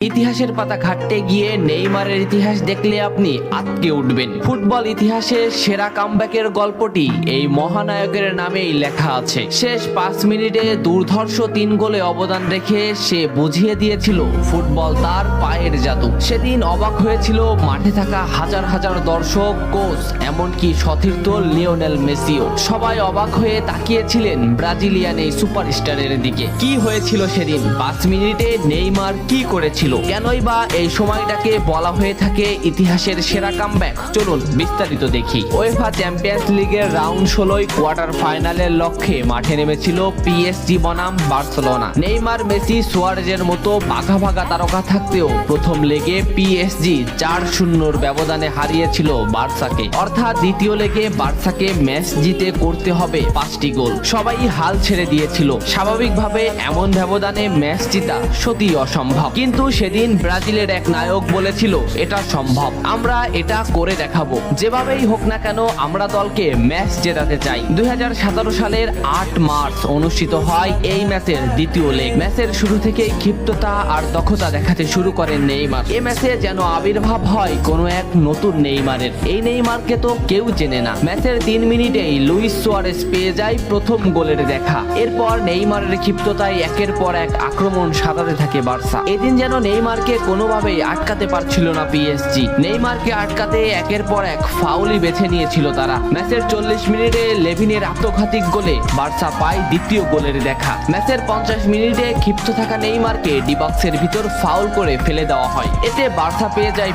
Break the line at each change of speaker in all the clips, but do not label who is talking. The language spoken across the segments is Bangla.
ইতিহাসের পাতা ঘাটতে গিয়ে নেইমারের ইতিহাস দেখলে আপনি আঁতকে উঠবেন। ফুটবল ইতিহাসে সেরা কামব্যাকের গল্পটি এই মহানায়কের নামেই লেখা আছে। শেষ 5 মিনিটে দুর্ধর্ষ 3 গোলে অবদান রেখে সে বুঝিয়ে দিয়েছিল ফুটবল তার পায়ের জাদু। সেদিন অবাক হয়েছিল মাঠে থাকা হাজার হাজার দর্শক, কোচ, এমনকি সতীর্থ লিওনেল মেসিও। সবাই অবাক হয়ে তাকিয়েছিলেন ব্রাজিলিয়ান এই সুপারস্টারের দিকে। কি হয়েছিল সেদিন? 5 মিনিটে নেইমার কি করেছিল? কেনই বা এই সময়টাকে বলা হয়ে থাকে ইতিহাসের সেরা কামব্যাক? চলুন বিস্তারিত দেখি। উয়েফা চ্যাম্পিয়ন্স লিগের রাউন্ড 16 কোয়ার্টার ফাইনালের লক্ষ্যে মাঠে নেমেছিল পিএসজি বনাম বার্সেলোনা। নেইমার, মেসি, সুয়ারেজের মতো ভাগা ভাগা তারকা থাকতেও প্রথম লেগে পিএসজি 4-0 ব্যবধানে হারিয়েছিল বার্সাকে। অর্থাৎ দ্বিতীয় লেগে বার্সাকে ম্যাচ জিতে করতে হবে 5টি গোল। সবাই হাল ছেড়ে দিয়েছিল। স্বাভাবিকভাবে এমন ব্যবধানে ম্যাচ জিতা সত্যি অসম্ভব, কিন্তু সেদিন ব্রাজিলের এক নায়ক বলেছিল এটা সম্ভব, আমরা এটা করে দেখাবো। যেভাবেই হোক না কেন আমরা দলকে ম্যাচ জেতাতে চাই। 2017 সালের 8 মার্চ অনুষ্ঠিত হয় এই ম্যাচের দ্বিতীয় লেগ। ম্যাচের শুরু থেকেই ক্ষিপ্ততা আর দক্ষতা দেখাতে শুরু করেন নেইমার। এই ম্যাচে যেন আবির্ভাব হয় কোনো এক নতুন নেইমারের। এই নেইমারকে তো কেউ চেনে না। ম্যাচের 3 মিনিটেই লুইস সুয়ারেজ পেয়ে যায় প্রথম গোলের দেখা। এরপর নেইমারের ক্ষিপ্ততায় একের পর এক আক্রমণ সাজাতে থাকে বার্সা। এদিন যেন নেইমারকে কোনোভাবেই আটকাতে পারছিল না পিএসজি। নেইমারকে আটকাতে একের পর এক ফাউলই বেছে নিয়েছিল তারা। ম্যাচের 40 মিনিটে লেভিনের আত্মঘাতী গোলে বার্সা পায় দ্বিতীয় গোলের দেখা। ম্যাচের 50 মিনিটে ক্ষিপ্ত থাকা নেইমারকে ডি বক্সের ভিতর ফাউল করে ফেলে দেওয়া হয়। এতে বার্সা পেয়ে যায়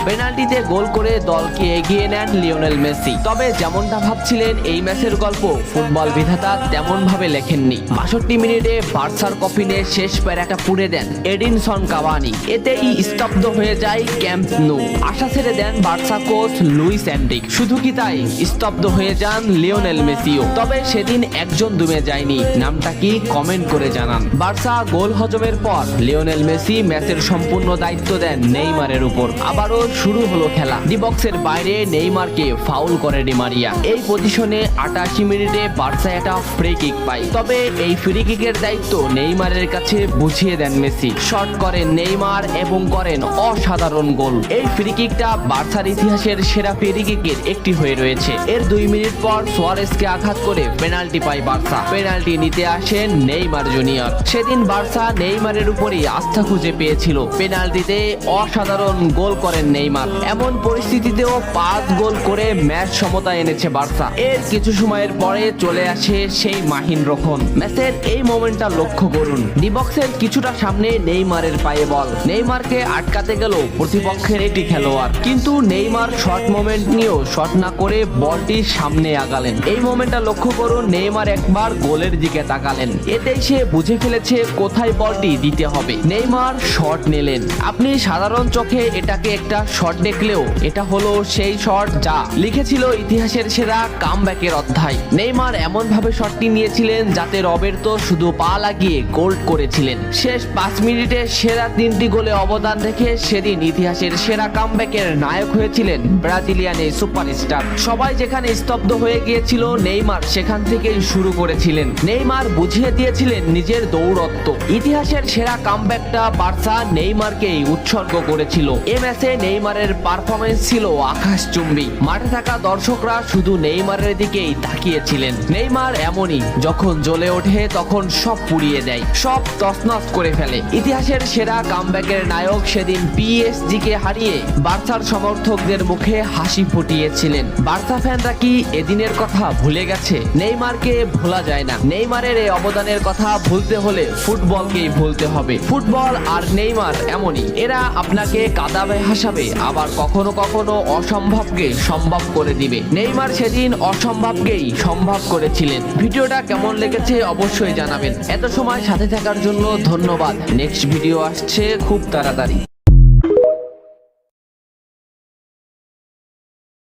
পেনাল্টিতে গোল করে দলকে এগিয়ে নেন লিওনেল মেসি। তবে যেমনটা ভাবছিলেন এই ম্যাচের গল্প ফুটবল বিধাতা তেমন ভাবে লেখেননি। 62 মিনিটে বার্সার কফিনে শেষ প্যারাটা পুড়ে দেন এডিনসন কাভানি। এতেই স্তব্ধ হয়ে যায় ক্যাম্প নু। আশা ছেড়ে দেন বার্সা কোচ লুইস এনরিক। শুধু কি তাই, স্তব্ধ হয়ে যান লিওনেল মেসিও। তবে সেদিন একজন দমে যায়নি। নামটা কি কমেন্ট করে জানান। বার্সা গোল হজমের পর লিওনেল মেসি ম্যাচের সম্পূর্ণ দায়িত্ব দেন নেইমারের উপর। আবারও শুরু হলো খেলা। ডি বক্সের বাইরে নেইমারকে ফাউল করে ডি মারিয়া। এই পজিশনে 88 মিনিটে বার্সা একটা ফ্রি কিক পায়। তবে এই ফ্রি কিকের দায়িত্ব নেইমারের কাছে বুঝিয়ে দেন মেসি। শট করেন নেইমার এবং করেন অসাধারণ গোল। এই ফ্রি কিকটা বার্সার ইতিহাসের সেরা ফ্রি কিকের একটি হয়ে রয়েছে। এর 2 মিনিট পর সুয়ারেজকে আঘাত করে পেনাল্টি পায় বার্সা। পেনাল্টি নিতে আসেন নেইমার জুনিয়র। সেদিন বার্সা নেইমারের উপরই আস্থা খুঁজে পেয়েছিল। পেনাল্টিতে অসাধারণ গোল করেন নেইমার। এমন পরিস্থিতিতেও 5 গোল করে ম্যাচ সমতা এনেছে বার্সা। এর কিছু সময়ের পরে চলে আসে সেই মাহিন রক্ষণ। ম্যাচের এই মোমেন্টটা লক্ষ্য করুন। ডি বক্সের কিছুটা সামনে নেইমারের পায়ে বল। নেইমারকে আটকাতে গেল প্রতিপক্ষের একটি খেলোয়াড়, কিন্তু নেইমার শর্ট মোমেন্ট নিয়েও শট না করে বলটি সামনে আগালেন। এই মোমেন্টটা লক্ষ্য করুন। নেইমার একবার গোলের দিকে তাকালেন। এতেই সে বুঝে ফেলেছে কোথায় বলটি দিতে হবে। নেইমার শট নিলেন। আপনি সাধারণ চোখে এটাকে একটা শট দেখলেও এটা হলো সেই শট যা লিখেছিল ইতিহাসের সেরা কামব্যাকের অধ্যায়। নেইমার এমন ভাবে শটটি নিয়েছিলেন যাতে রবের্তো শুধু পা লাগিয়ে গোল করেছিলেন। শেষ 5 মিনিটে সেরা 3টি গোলে অবদান রেখে সেদিন ইতিহাসের সেরা কামব্যাকের নায়ক হয়েছিলেন ব্রাজিলিয়ান এই সুপারস্টার। সবাই যেখানে স্তব্ধ হয়ে গিয়েছিল নেইমার সেখান থেকেই শুরু করেছিলেন। নেইমার বুঝিয়ে দিয়েছিলেন নিজের দৌড়ত্ব। ইতিহাসের সেরা কামব্যাকটা বার্সা নেইমারকেই উৎসর্গ করেছিল। এ ম্যাচে নেইমারের পারফরমেন্স ছিল আকাশচুম্বী। মাঠে থাকা দর্শকরা শুধু নেইমারের দিকেই তাকিয়েছিলেন। নেইমার এমনই, যখন জ্বলে ওঠে তখন সব পুড়িয়ে দেয়, সব তছনছ করে ফেলে। ইতিহাসের সেরা কামব্যাকের নায়ক সেদিন পিএসজি কে হারিয়ে বার্সার সমর্থকদের মুখে হাসি ফুটিয়েছিলেন। বার্সা ফ্যানরা কি এদিনের কথা ভুলে গেছে? নেইমারকে ভোলা যায় না। নেইমারের এই অবদানের কথা ভুলতে হলে ফুটবলকেই ভুলতে হবে। ফুটবল আর নেইমার এমনই, এরা আপনাকে কাঁদাবে, হাসাবে, আবার কখনো কখনো অসম্ভবকে সম্ভব করে দিবে। নেইমার সেদিন অসম্ভবকেই সম্ভব করেছিলেন। ভিডিওটা কেমন লেগেছে অবশ্যই জানাবেন। এত সময় সাথে থাকার জন্য ধন্যবাদ। নেক্সট ভিডিও আসছে খুব তাড়াতাড়ি।